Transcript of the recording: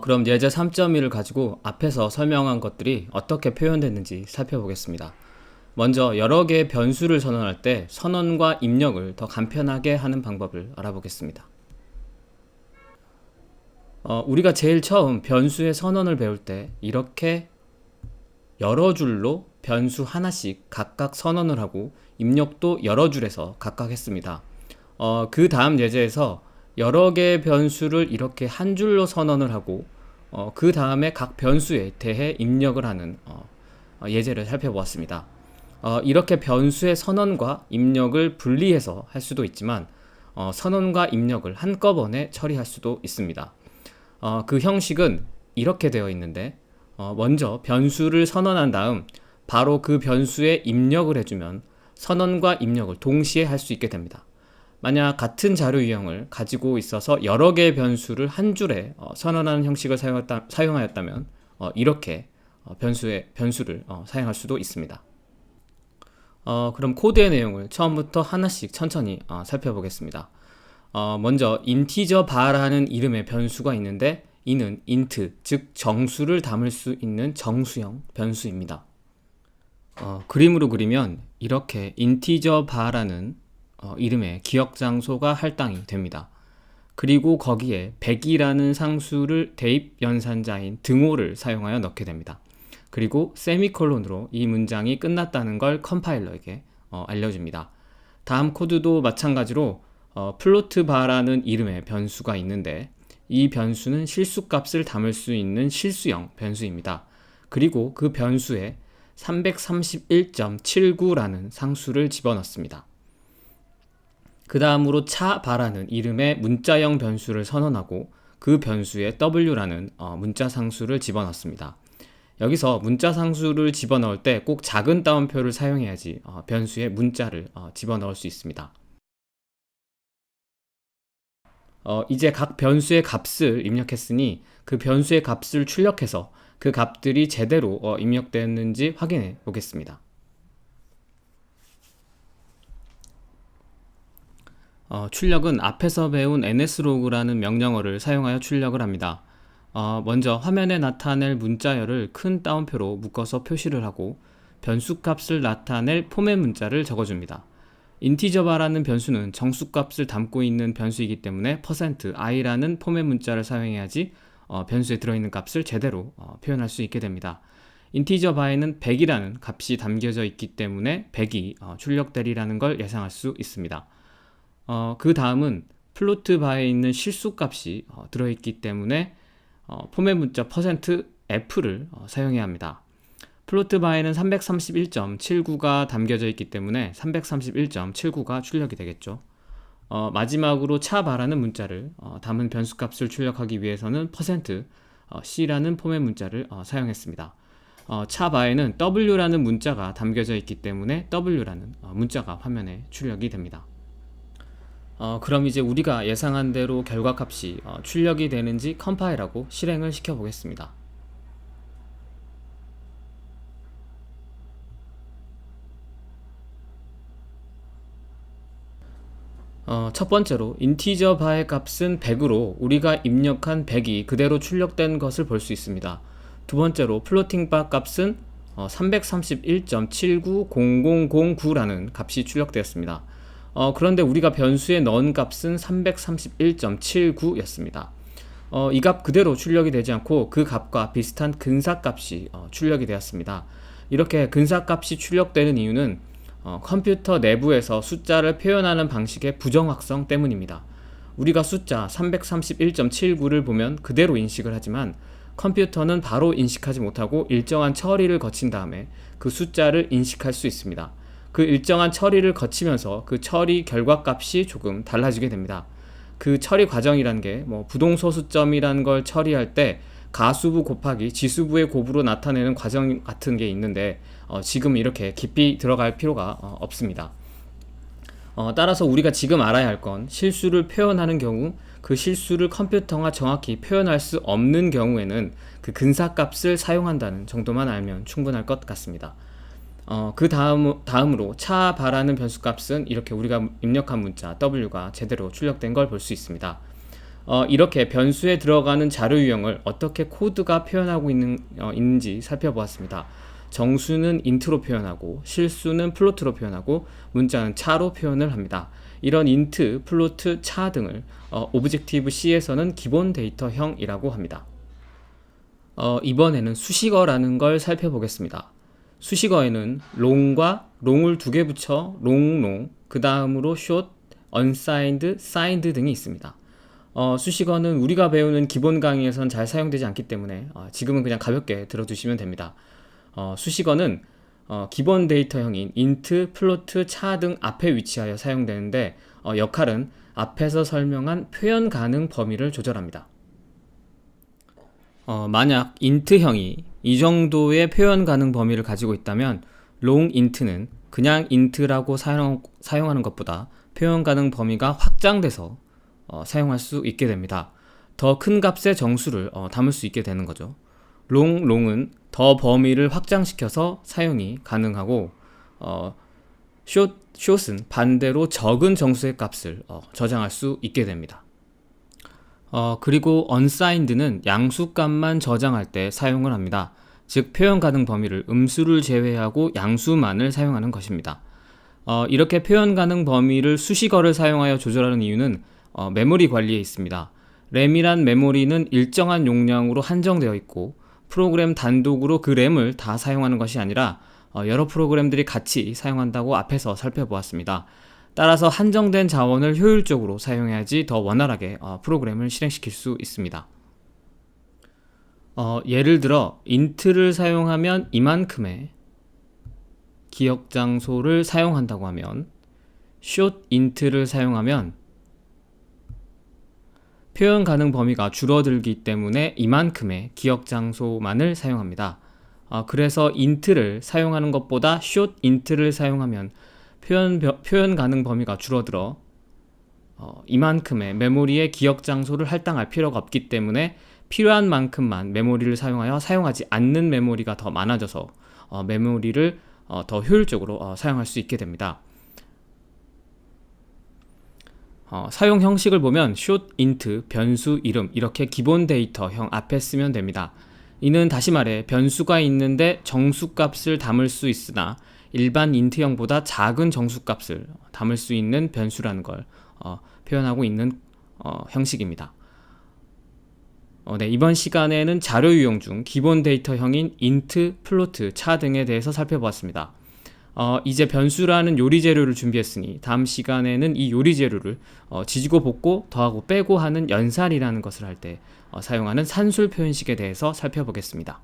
그럼 예제 3.1을 가지고 앞에서 설명한 것들이 어떻게 표현됐는지 살펴보겠습니다. 먼저 여러 개의 변수를 선언할 때 선언과 입력을 더 간편하게 하는 방법을 알아보겠습니다. 우리가 제일 처음 변수의 선언을 배울 때 이렇게 여러 줄로 변수 하나씩 각각 선언을 하고 입력도 여러 줄에서 각각 했습니다. 그 다음 예제에서 여러 개의 변수를 이렇게 한 줄로 선언을 하고 그 다음에 각 변수에 대해 입력을 하는 예제를 살펴보았습니다. 이렇게 변수의 선언과 입력을 분리해서 할 수도 있지만 선언과 입력을 한꺼번에 처리할 수도 있습니다. 그 형식은 이렇게 되어 있는데 먼저 변수를 선언한 다음 바로 그 변수에 입력을 해주면 선언과 입력을 동시에 할 수 있게 됩니다. 만약 같은 자료 유형을 가지고 있어서 여러 개의 변수를 한 줄에 선언하는 형식을 사용하였다면 이렇게 변수를 사용할 수도 있습니다. 그럼 코드의 내용을 처음부터 하나씩 천천히 살펴보겠습니다. 먼저 인티저 바라는 이름의 변수가 있는데 이는 int, 즉 정수를 담을 수 있는 정수형 변수입니다. 그림으로 그리면 이렇게 인티저 바라는 이름의 기억 장소가 할당이 됩니다. 그리고 거기에 100이라는 상수를 대입 연산자인 등호를 사용하여 넣게 됩니다. 그리고 세미콜론으로 이 문장이 끝났다는 걸 컴파일러에게 알려줍니다. 다음 코드도 마찬가지로 플로트 바라는 이름의 변수가 있는데 이 변수는 실수값을 담을 수 있는 실수형 변수입니다. 그리고 그 변수에 331.79라는 상수를 집어넣습니다. 그 다음으로 차 바라는 이름의 문자형 변수를 선언하고 그 변수에 w라는 문자 상수를 집어넣습니다. 여기서 문자 상수를 집어넣을 때 꼭 작은 따옴표를 사용해야지 변수에 문자를 집어넣을 수 있습니다. 이제 각 변수의 값을 입력했으니 그 변수의 값을 출력해서 그 값들이 제대로 입력되었는지 확인해 보겠습니다. 출력은 앞에서 배운 nslog라는 명령어를 사용하여 출력을 합니다. 먼저 화면에 나타낼 문자열을 큰 따옴표로 묶어서 표시를 하고 변수값을 나타낼 포맷 문자를 적어줍니다. 인티저바라는 변수는 정수값을 담고 있는 변수이기 때문에 %i라는 포맷 문자를 사용해야지 변수에 들어있는 값을 제대로 표현할 수 있게 됩니다. 인티저바에는 100이라는 값이 담겨져 있기 때문에 100이 출력되리라는 걸 예상할 수 있습니다. 그 다음은 플로트 바에 있는 실수값이 들어있기 때문에 포맷 문자 %f를 사용해야 합니다. 플로트 바에는 331.79가 담겨져 있기 때문에 331.79가 출력이 되겠죠. 마지막으로 차 바라는 문자를 담은 변수값을 출력하기 위해서는 %c라는 포맷 문자를 사용했습니다. 차 바에는 w라는 문자가 담겨져 있기 때문에 w라는 문자가 화면에 출력이 됩니다. 그럼 이제 우리가 예상한 대로 결과값이 출력이 되는지 컴파일하고 실행을 시켜 보겠습니다. 첫 번째로 인티저 바의 값은 100으로 우리가 입력한 100이 그대로 출력된 것을 볼 수 있습니다. 두 번째로 플로팅 바 값은 331.7900009라는 값이 출력되었습니다. 그런데 우리가 변수에 넣은 값은 331.79였습니다. 이 값 그대로 출력이 되지 않고 그 값과 비슷한 근사값이 출력이 되었습니다. 이렇게 근사값이 출력되는 이유는 컴퓨터 내부에서 숫자를 표현하는 방식의 부정확성 때문입니다. 우리가 숫자 331.79를 보면 그대로 인식을 하지만 컴퓨터는 바로 인식하지 못하고 일정한 처리를 거친 다음에 그 숫자를 인식할 수 있습니다. 그 일정한 처리를 거치면서 그 처리 결과값이 조금 달라지게 됩니다. 그 처리 과정이란 게 부동소수점이라는 걸 처리할 때 가수부 곱하기 지수부의 곱으로 나타내는 과정 같은 게 있는데 지금 이렇게 깊이 들어갈 필요가 없습니다. 따라서 우리가 지금 알아야 할 건 실수를 표현하는 경우 그 실수를 컴퓨터가 정확히 표현할 수 없는 경우에는 그 근사값을 사용한다는 정도만 알면 충분할 것 같습니다. 그 다음으로 차 바라는 변수값은 이렇게 우리가 입력한 문자 w가 제대로 출력된 걸 볼 수 있습니다. 이렇게 변수에 들어가는 자료 유형을 어떻게 코드가 표현하고 있는지 살펴보았습니다. 정수는 인트로 표현하고 실수는 플로트로 표현하고 문자는 차로 표현을 합니다. 이런 인트, 플로트, 차 등을 오브젝티브 C에서는 기본 데이터형이라고 합니다. 이번에는 수식어라는 걸 살펴보겠습니다. 수식어에는 롱과 롱을 두 개 붙여 롱, 그 다음으로 short, unsigned, signed 등이 있습니다. 수식어는 우리가 배우는 기본 강의에선 잘 사용되지 않기 때문에 지금은 그냥 가볍게 들어두시면 됩니다. 수식어는 기본 데이터형인 int, 플로트, 차 등 앞에 위치하여 사용되는데 역할은 앞에서 설명한 표현 가능 범위를 조절합니다. 만약 int형이 이 정도의 표현 가능 범위를 가지고 있다면 long int는 그냥 int라고 사용하는 것보다 표현 가능 범위가 확장돼서 사용할 수 있게 됩니다. 더 큰 값의 정수를 담을 수 있게 되는 거죠. long은 더 범위를 확장시켜서 사용이 가능하고 short은 반대로 적은 정수의 값을 저장할 수 있게 됩니다. 그리고 unsigned는 양수값만 저장할 때 사용을 합니다. 즉 표현 가능 범위를 음수를 제외하고 양수만을 사용하는 것입니다. 이렇게 표현 가능 범위를 수식어를 사용하여 조절하는 이유는 메모리 관리에 있습니다. 램이란 메모리는 일정한 용량으로 한정되어 있고 프로그램 단독으로 그 램을 다 사용하는 것이 아니라 여러 프로그램들이 같이 사용한다고 앞에서 살펴보았습니다. 따라서 한정된 자원을 효율적으로 사용해야지 더 원활하게 프로그램을 실행시킬 수 있습니다. 예를 들어 int를 사용하면 이만큼의 기억 장소를 사용한다고 하면 short int를 사용하면 표현 가능 범위가 줄어들기 때문에 이만큼의 기억 장소만을 사용합니다. 그래서 int를 사용하는 것보다 short int를 사용하면 표현 가능 범위가 줄어들어 이만큼의 메모리의 기억 장소를 할당할 필요가 없기 때문에 필요한 만큼만 메모리를 사용하여 사용하지 않는 메모리가 더 많아져서 메모리를 더 효율적으로 사용할 수 있게 됩니다. 사용 형식을 보면 short int, 변수 이름 이렇게 기본 데이터형 앞에 쓰면 됩니다. 이는 다시 말해 변수가 있는데 정수값을 담을 수 있으나 일반 int형보다 작은 정수값을 담을 수 있는 변수라는 걸 표현하고 있는 형식입니다. 네, 이번 시간에는 자료 유형 중 기본 데이터형인 int, 플로트, 차 등에 대해서 살펴보았습니다. 이제 변수라는 요리 재료를 준비했으니 다음 시간에는 이 요리 재료를 지지고 볶고 더하고 빼고 하는 연산이라는 것을 할 때 사용하는 산술 표현식에 대해서 살펴보겠습니다.